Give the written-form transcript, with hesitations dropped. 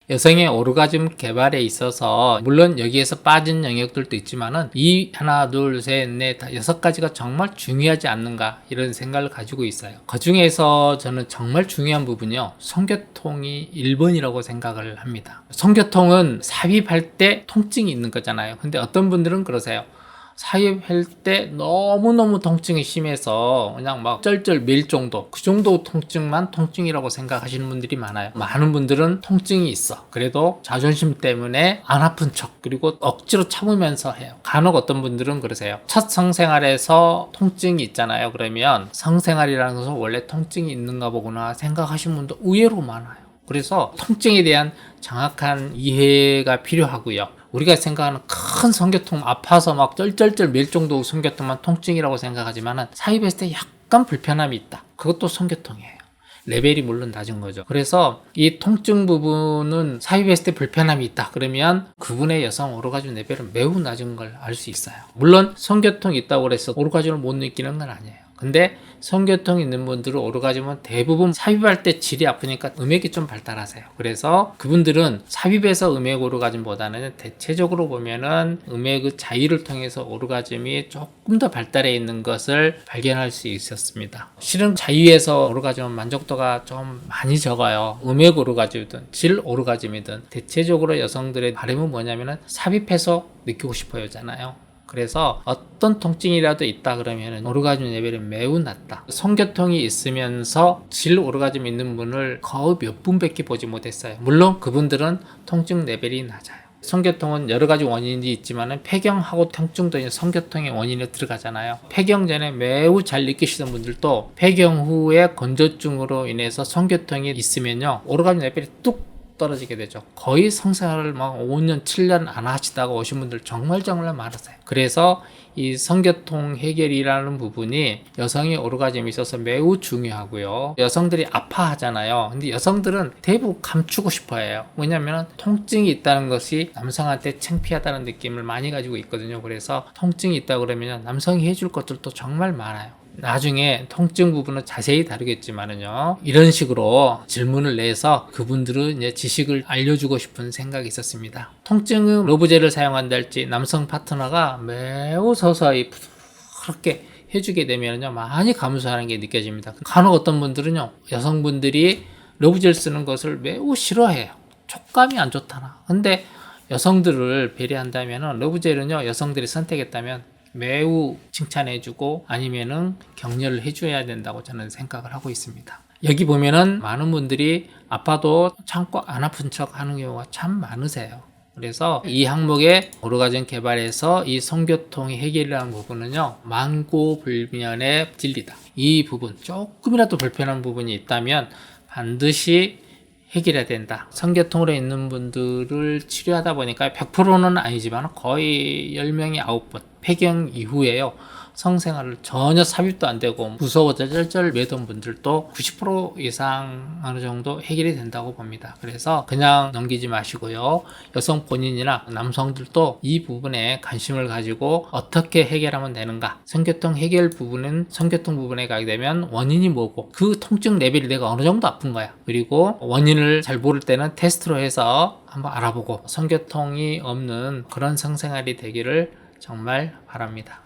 여성의 오르가즘 개발에 있어서 물론 여기에서 빠진 영역들도 있지만은 이 하나 둘 셋 넷 여섯 가지가 정말 중요하지 않는가 이런 생각을 가지고 있어요. 그 중에서 저는 정말 중요한 부분이요, 성교통이 1번이라고 생각을 합니다. 성교통은 삽입할 때 통증이 있는 거잖아요. 근데 어떤 분들은 그러세요. 삽입할 때 너무너무 통증이 심해서 그냥 막 쩔쩔 맬 정도, 그 정도 통증만 통증이라고 생각하시는 분들이 많아요. 많은 분들은 통증이 있어, 그래도 자존심 때문에 안 아픈 척, 그리고 억지로 참으면서 해요. 간혹 어떤 분들은 그러세요. 첫 성생활에서 통증이 있잖아요. 그러면 성생활이라는 것은 원래 통증이 있는가 보구나 생각하시는 분도 의외로 많아요. 그래서 통증에 대한 정확한 이해가 필요하고요. 우리가 생각하는 큰 성교통, 아파서 막 쩔쩔쩔 맬 정도 성교통만 통증이라고 생각하지만 삽입했을 때 약간 불편함이 있다, 그것도 성교통이에요. 레벨이 물론 낮은 거죠. 그래서 이 통증 부분은 삽입했을 때 불편함이 있다 그러면 그분의 여성 오르가즘 레벨은 매우 낮은 걸 알 수 있어요. 물론 성교통이 있다고 해서 오르가즘을 못 느끼는 건 아니에요. 근데 성교통 있는 분들은 오르가즘은 대부분 삽입할 때 질이 아프니까 음액이 좀 발달하세요. 그래서 그분들은 삽입해서 음액 오르가즘보다는 대체적으로 보면은 음액의 자위를 통해서 오르가즘이 조금 더 발달해 있는 것을 발견할 수 있었습니다. 실은 자위에서 오르가즘은 만족도가 좀 많이 적어요. 음액 오르가즘이든 질 오르가즘이든 대체적으로 여성들의 바람은 뭐냐면은 삽입해서 느끼고 싶어요잖아요. 그래서 어떤 통증이라도 있다 그러면 오르가즘 레벨이 매우 낮다. 성교통이 있으면서 질 오르가즘 있는 분을 거의 몇 분밖에 보지 못했어요. 물론 그분들은 통증 레벨이 낮아요. 성교통은 여러 가지 원인이 있지만 폐경하고 통증도 성교통의 원인에 들어가잖아요. 폐경 전에 매우 잘 느끼시던 분들도 폐경 후에 건조증으로 인해서 성교통이 있으면요, 오르가즘 레벨이 뚝 떨어지게 되죠. 거의 성생활을 막 5년, 7년 안 하시다가 오신 분들 정말 많으세요. 그래서 이 성교통 해결이라는 부분이 여성의 오르가즘에 있어서 매우 중요하고요. 여성들이 아파하잖아요. 근데 여성들은 대부분 감추고 싶어 해요. 왜냐면 통증이 있다는 것이 남성한테 창피하다는 느낌을 많이 가지고 있거든요. 그래서 통증이 있다 그러면 남성이 해줄 것들도 정말 많아요. 나중에 통증 부분은 자세히 다루겠지만은요, 이런 식으로 질문을 내서 그분들은 이제 지식을 알려주고 싶은 생각이 있었습니다. 통증은 러브젤을 사용한다 할지 남성 파트너가 매우 서서히 부드럽게 해주게 되면요, 많이 감소하는 게 느껴집니다. 간혹 어떤 분들은요, 여성분들이 러브젤 쓰는 것을 매우 싫어해요. 촉감이 안 좋다나. 근데 여성들을 배려한다면 러브젤은요, 여성들이 선택했다면 매우 칭찬해주고 아니면은 격려를 해줘야 된다고 저는 생각을 하고 있습니다. 여기 보면은 많은 분들이 아파도 참고 안 아픈 척 하는 경우가 참 많으세요. 그래서 이 항목의 오르가즘 개발에서 이 성교통의 해결이라는 부분은요, 만고불변의 진리다. 이 부분 조금이라도 불편한 부분이 있다면 반드시 해결해야 된다. 성교통으로 있는 분들을 치료하다 보니까 100%는 아니지만 거의 10명이 9분 폐경 이후에요, 성생활을 전혀 삽입도 안 되고 무서워서 쩔쩔 매던 분들도 90% 이상 어느 정도 해결이 된다고 봅니다. 그래서 그냥 넘기지 마시고요, 여성 본인이나 남성들도 이 부분에 관심을 가지고 어떻게 해결하면 되는가, 성교통 해결 부분은 성교통 부분에 가게 되면 원인이 뭐고 그 통증 레벨이 내가 어느 정도 아픈 거야, 그리고 원인을 잘 모를 때는 테스트로 해서 한번 알아보고 성교통이 없는 그런 성생활이 되기를 정말 바랍니다.